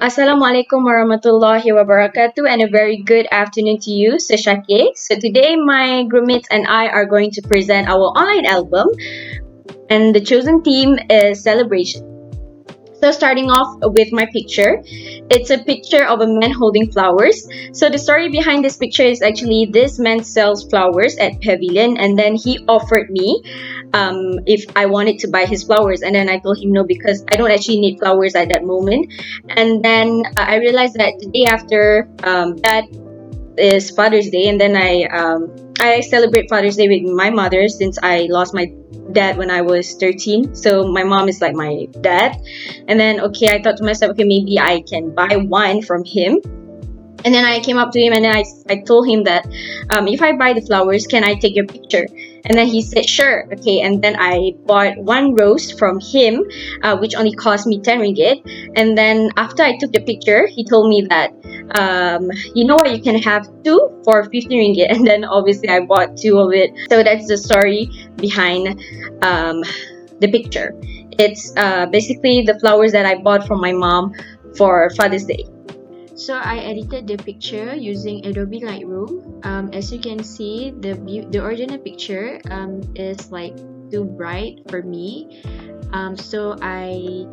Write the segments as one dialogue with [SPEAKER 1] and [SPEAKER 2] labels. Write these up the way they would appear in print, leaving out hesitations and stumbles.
[SPEAKER 1] Assalamualaikum warahmatullahi wabarakatuh and a very good afternoon to you, Sashake. So today my groupmates and I are going to present our online album and the chosen theme is celebration. So starting off with my picture, it's a picture of a man holding flowers. So the story behind this picture is actually this man sells flowers at Pavilion and then he offered me if I wanted to buy his flowers, and then I told him no because I don't actually need flowers at that moment. And then I realized that the day after that is Father's Day, and then I celebrate Father's Day with my mother since I lost my dad when I was 13. So my mom is like my dad. And then okay, I thought to myself, okay, maybe I can buy one from him. And then I came up to him and then I told him that if I buy the flowers, can I take your picture? And then he said, sure, okay. And then I bought one rose from him, which only cost me 10 ringgit. And then after I took the picture, he told me that, you know what, you can have two for 50 ringgit. And then obviously I bought two of it. So that's the story behind the picture. It's basically the flowers that I bought from my mom for Father's Day.
[SPEAKER 2] So I edited the picture using Adobe Lightroom. As you can see, the original picture is like too bright for me. So I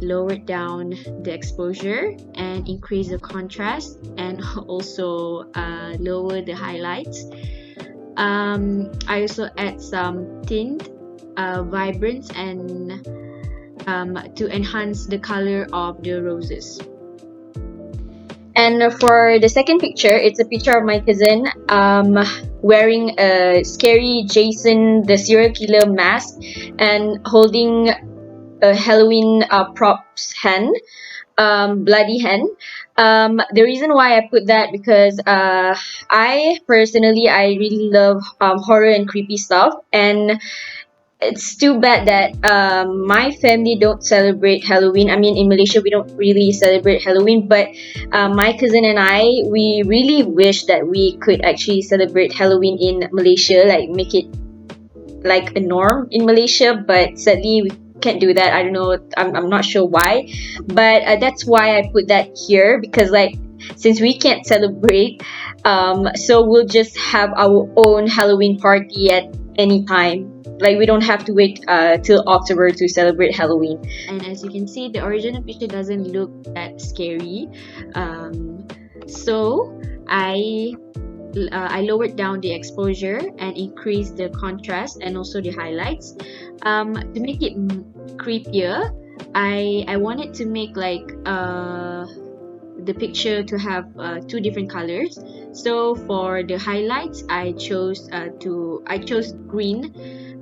[SPEAKER 2] lowered down the exposure and increased the contrast and also lower the highlights. I also add some tint, vibrance, and to enhance the color of the roses.
[SPEAKER 1] And for the second picture, it's a picture of my cousin wearing a scary Jason the serial killer mask and holding a Halloween props hen, bloody hen. The reason why I put that because I personally really love horror and creepy stuff, and it's too bad that my family don't celebrate Halloween. I mean, in Malaysia, we don't really celebrate Halloween, but my cousin and I, we really wish that we could actually celebrate Halloween in Malaysia, like make it like a norm in Malaysia, but sadly, we can't do that. I don't know, I'm not sure why, but that's why I put that here because, like, since we can't celebrate, so we'll just have our own Halloween party at any time. Like, we don't have to wait till October to celebrate Halloween.
[SPEAKER 2] And as you can see, the original picture doesn't look that scary. So I lowered down the exposure and increased the contrast and also the highlights. To make it creepier, I wanted to make like the picture to have two different colors. So for the highlights, I chose green.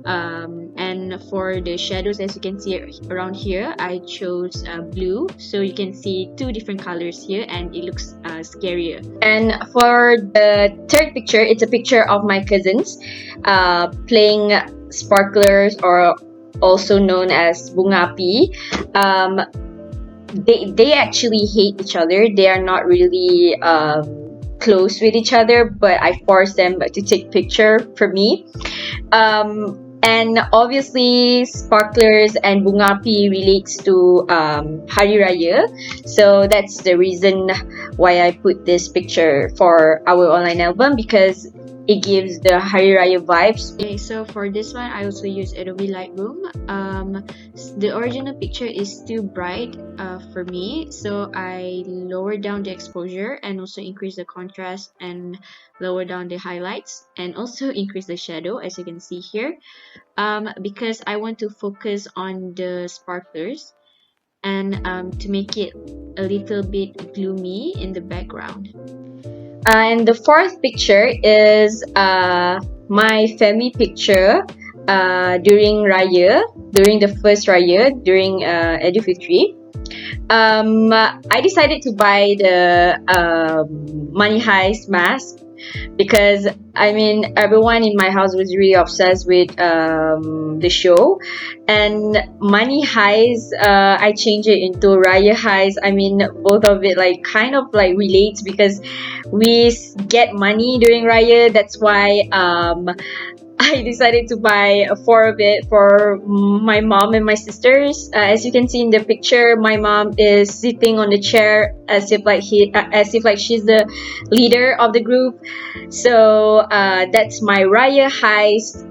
[SPEAKER 2] And for the shadows, as you can see around here, I chose blue, so you can see two different colors here and it looks scarier.
[SPEAKER 1] And for the third picture, it's a picture of my cousins playing sparklers, or also known as bunga api. They actually hate each other. They are not really close with each other, but I forced them to take picture for me. And obviously, sparklers and bunga api relates to Hari Raya. So that's the reason why I put this picture for our online album, because it gives the Hari Raya vibes.
[SPEAKER 2] Okay, so for this one, I also use Adobe Lightroom. The original picture is too bright for me, so I lowered down the exposure and also increased the contrast and lower down the highlights and also increase the shadow, as you can see here, because I want to focus on the sparklers and to make it a little bit gloomy in the background.
[SPEAKER 1] And the fourth picture is my family picture during Raya, during the first Raya, during Idul Fitri. I decided to buy the Money Heist mask because, I mean, everyone in my house was really obsessed with the show. And Money Heist, I changed it into Raya Heist. I mean, both of it like kind of like relates because we get money during Raya. That's why I decided to buy four of it for my mom and my sisters. As you can see in the picture, my mom is sitting on the chair as if like she's the leader of the group. So that's my Raya Heist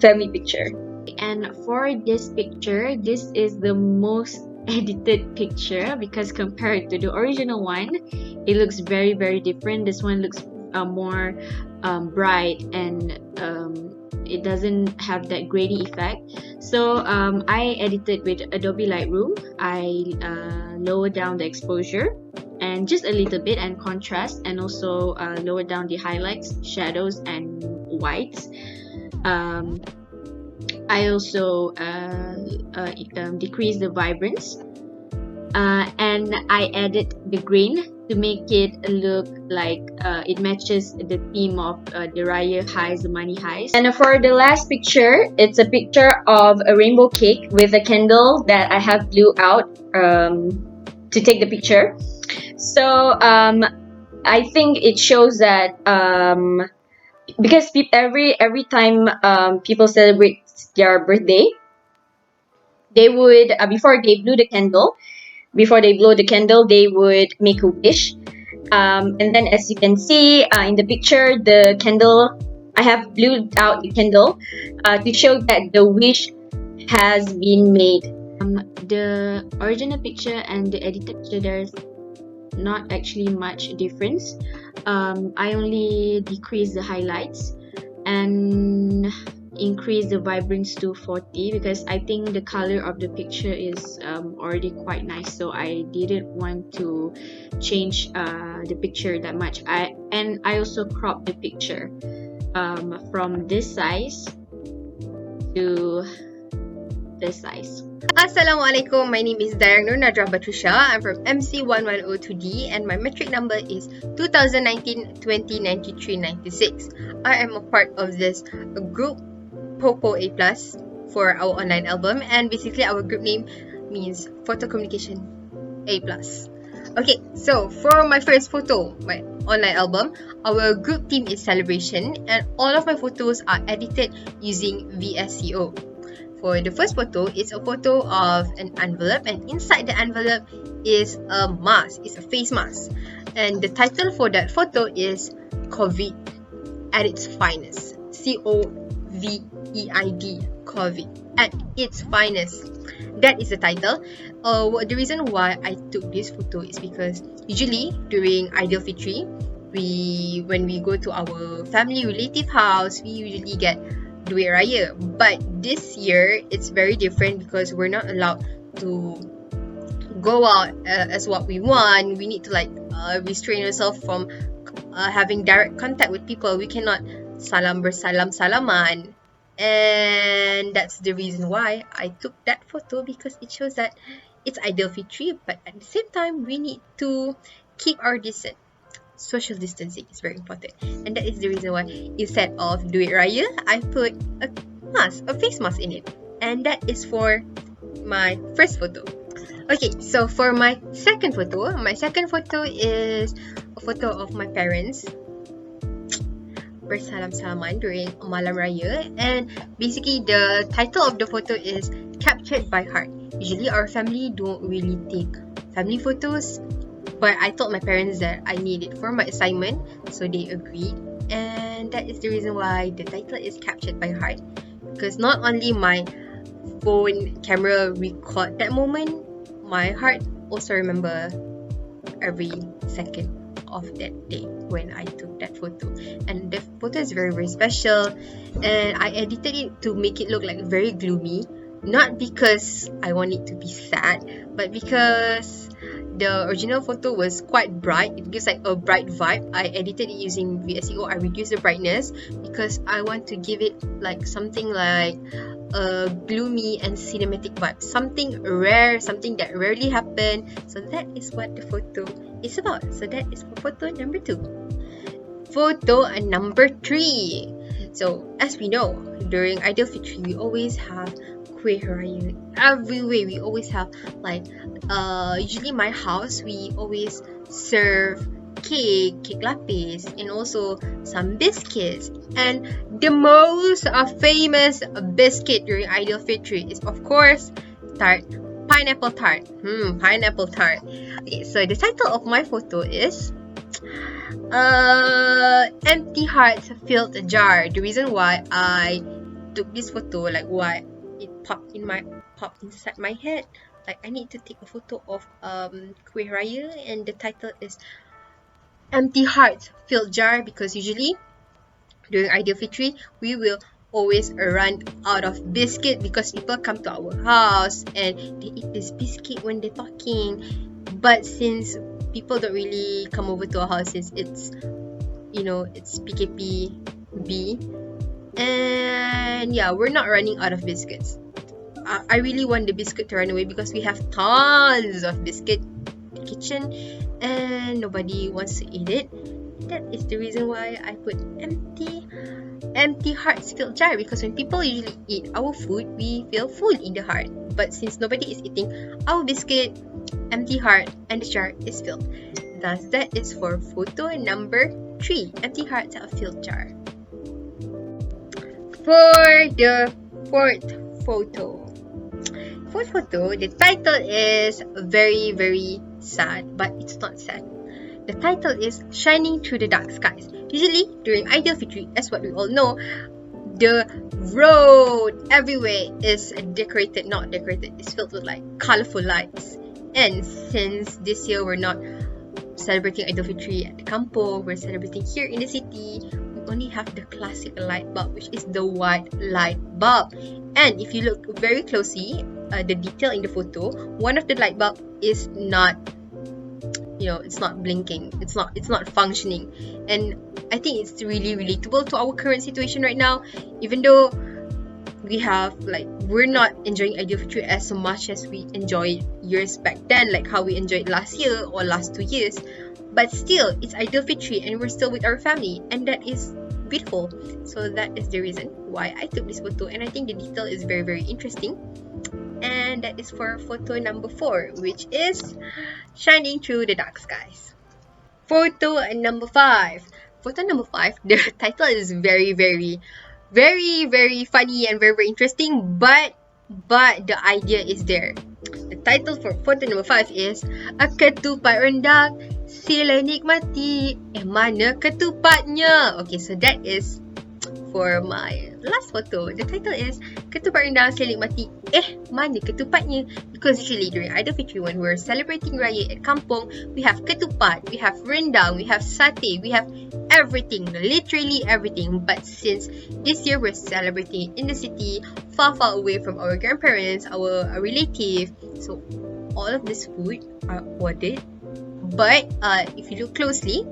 [SPEAKER 1] family picture.
[SPEAKER 2] And for this picture, this is the most edited picture because compared to the original one, it looks very different. This one looks more bright, and it doesn't have that grainy effect. So I edited with Adobe Lightroom. I lowered down the exposure and just a little bit, and contrast, and also lowered down the highlights, shadows, and whites. I also decrease the vibrance, and I added the green to make it look like it matches the theme of the Raya Heist, the money heist.
[SPEAKER 1] And for the last picture, it's a picture of a rainbow cake with a candle that I have blew out to take the picture. So I think it shows that because every time people celebrate their birthday, they would before they blow the candle, they would make a wish. And then, as you can see in the picture, the candle, I have blew out the candle to show that the wish has been made.
[SPEAKER 2] The original picture and the edited picture, there's not actually much difference. I only decrease the highlights and increase the vibrance to 40 because I think the color of the picture is already quite nice, so I didn't want to change the picture that much. I also cropped the picture from this size to this size.
[SPEAKER 3] Assalamualaikum, my name is Dayang Nur Nadra Batrisha. I'm from MC1102D and my metric number is 2019-2093-96. I am a part of this group Popo A+, for our online album, and basically our group name means Photo Communication A+. Okay, so for my first photo, my online album, our group theme is Celebration, and all of my photos are edited using VSCO. For the first photo, it's a photo of an envelope, and inside the envelope is a mask. It's a face mask. And the title for that photo is COVID at its finest. COVID, COVID at its finest. That is the title. The reason why I took this photo is because usually during Aidilfitri, when we go to our family relative house, we usually get duit raya. But this year it's very different because we're not allowed to go out as what we want. We need to restrain ourselves from having direct contact with people. We cannot salaman, and that's the reason why I took that photo, because it shows that it's Aidilfitri, but at the same time we need to keep our distance. Social distancing is very important, and that is the reason why instead of duit raya, I put a face mask in it, and that is for my first photo. Okay, so for my second photo is a photo of my parents bersalam-salaman during Malam Raya, and basically the title of the photo is Captured by Heart. Usually our family don't really take family photos, but I told my parents that I need it for my assignment, so they agreed, and that is the reason why the title is Captured by Heart, because not only my phone camera record that moment, my heart also remember every second of that day when I took that photo. And the photo is very special, and I edited it to make it look like very gloomy, not because I want it to be sad, but because the original photo was quite bright. It gives like a bright vibe. I edited it using VSCO. I reduced the brightness because I want to give it like something like a gloomy and cinematic vibe, something rare, something that rarely happen. So that is what the photo is about. So that is for photo number 2. Photo number 3. So as we know, during Aidilfitri we always have kuih raya everywhere. We always have usually my house we always serve cake lapis, and also some biscuits. And the most famous biscuit during Aidilfitri is, of course, pineapple tart. Pineapple tart. Okay, so the title of my photo is empty hearts filled a jar. The reason why I took this photo, like why it popped inside my head, like I need to take a photo of Kueh Raya, and the title is empty hearts filled jar, because usually during Aidilfitri we will always run out of biscuit because people come to our house and they eat this biscuit when they're talking. But since people don't really come over to our house, since it's PKPB, and yeah, we're not running out of biscuits. I really want the biscuit to run away because we have tons of biscuit in the kitchen and nobody wants to eat it. That is the reason why I put empty hearts filled jar, because when people usually eat our food, we feel full in the heart. But since nobody is eating our biscuit, empty heart and the jar is filled. Thus, that is for photo number 3, empty hearts filled jar. For the fourth photo, the title is very, very sad, but it's not sad. The title is Shining Through the Dark Skies. Usually, during Aidilfitri, as what we all know, the road everywhere is it's filled with like colorful lights. And since this year we're not celebrating Aidilfitri at the kampung, we're celebrating here in the city, we only have the classic light bulb, which is the white light bulb. And if you look very closely, the detail in the photo, one of the light bulb is not, it's not blinking, it's not functioning. And I think it's really relatable to our current situation right now, even though we're not enjoying Aidilfitri as much as we enjoyed years back then, like how we enjoyed last year or last 2 years. But still, it's Aidilfitri and we're still with our family, and that is beautiful. So that is the reason why I took this photo, and I think the detail is very, very interesting. And that is for photo number 4, which is Shining Through the Dark Skies. Photo number 5. The title is very, very, very, very funny and very, very interesting, but the idea is there. The title for photo number 5 is A Ketupat Rendang Sila Nikmati, Mana Ketupatnya. Okay, so that is for my last photo. The title is Ketupat Rendang Sila Nikmati, Mana Ketupatnya, because usually during Aidilfitri, when we're celebrating Raya at kampung, we have ketupat, we have rendang, we have satay, we have everything, literally everything. But since this year we're celebrating in the city, far, far away from our grandparents, our relative, so all of this food are ordered. But if you look closely,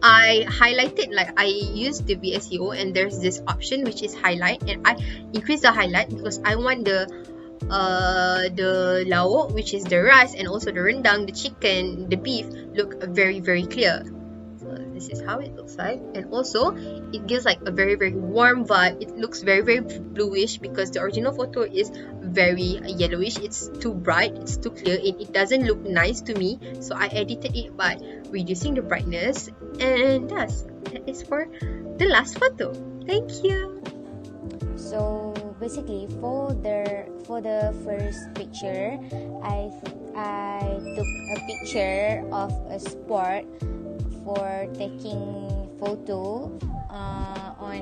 [SPEAKER 3] I highlighted, like I used the VSEO, and there's this option which is highlight, and I increased the highlight because I want the lauk, which is the rice, and also the rendang, the chicken, the beef, look very, very clear. So this is how it looks like, and also it gives like a very, very warm vibe. It looks very, very bluish because the original photo is very yellowish. It's too bright, it's too clear, and it doesn't look nice to me. So I edited it by reducing the brightness, and that is for the last photo. Thank you.
[SPEAKER 4] So basically, for the first picture, I took a picture of a sport for taking photo on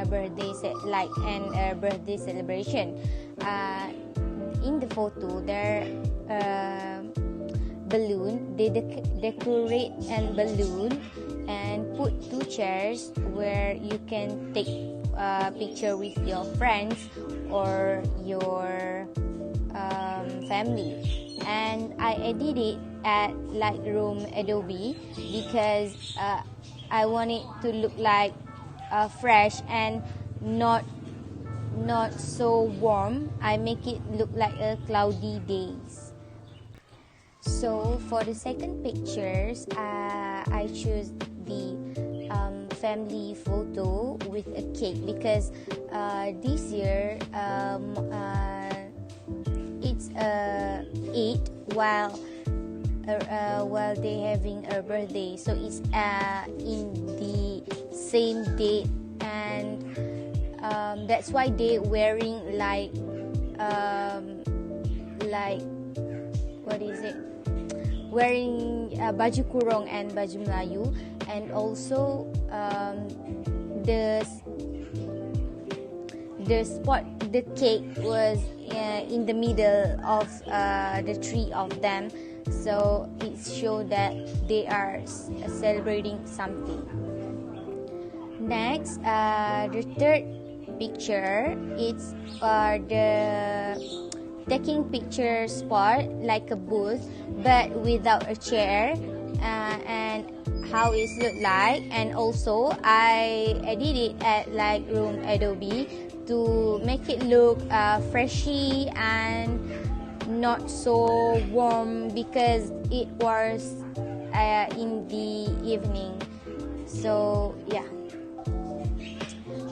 [SPEAKER 4] a birthday a birthday celebration. In the photo, there balloon. They decorate and balloon and put 2 chairs where you can take a picture with your friends or your family. And I edit it at Lightroom Adobe because I want it to look like fresh and not so warm. I make it look like a cloudy days. So for the second pictures, I choose the family photo with a cake because this year it's Eid, while while they having a birthday, so it's in the same date, and that's why they wearing like what is it, wearing baju kurung and baju Melayu, and also the spot, the cake was in the middle of the three of them, so it showed that they are celebrating something. Next, the third picture, it's the taking picture spot, like a booth but without a chair, and how it look like. And also I edit it at Lightroom Adobe to make it look freshy and not so warm, because it was in the evening. So yeah.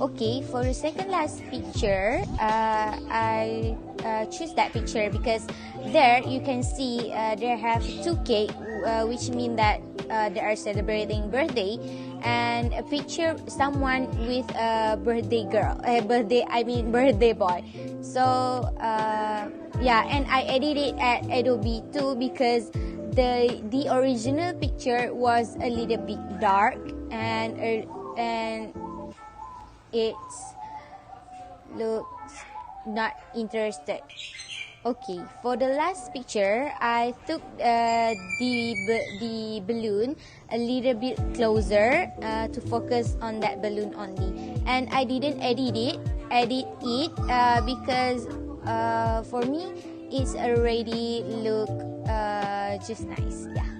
[SPEAKER 4] Okay, for the second last picture, I choose that picture because there you can see they have two cake, which mean that they are celebrating birthday, and a picture someone with a birthday girl, birthday boy. So yeah, and I edit it at Adobe too, because the original picture was a little bit dark, and it looks not interested. Okay, for the last picture, I took the balloon a little bit closer to focus on that balloon only, and I didn't edit it because for me it's already look just nice. Yeah.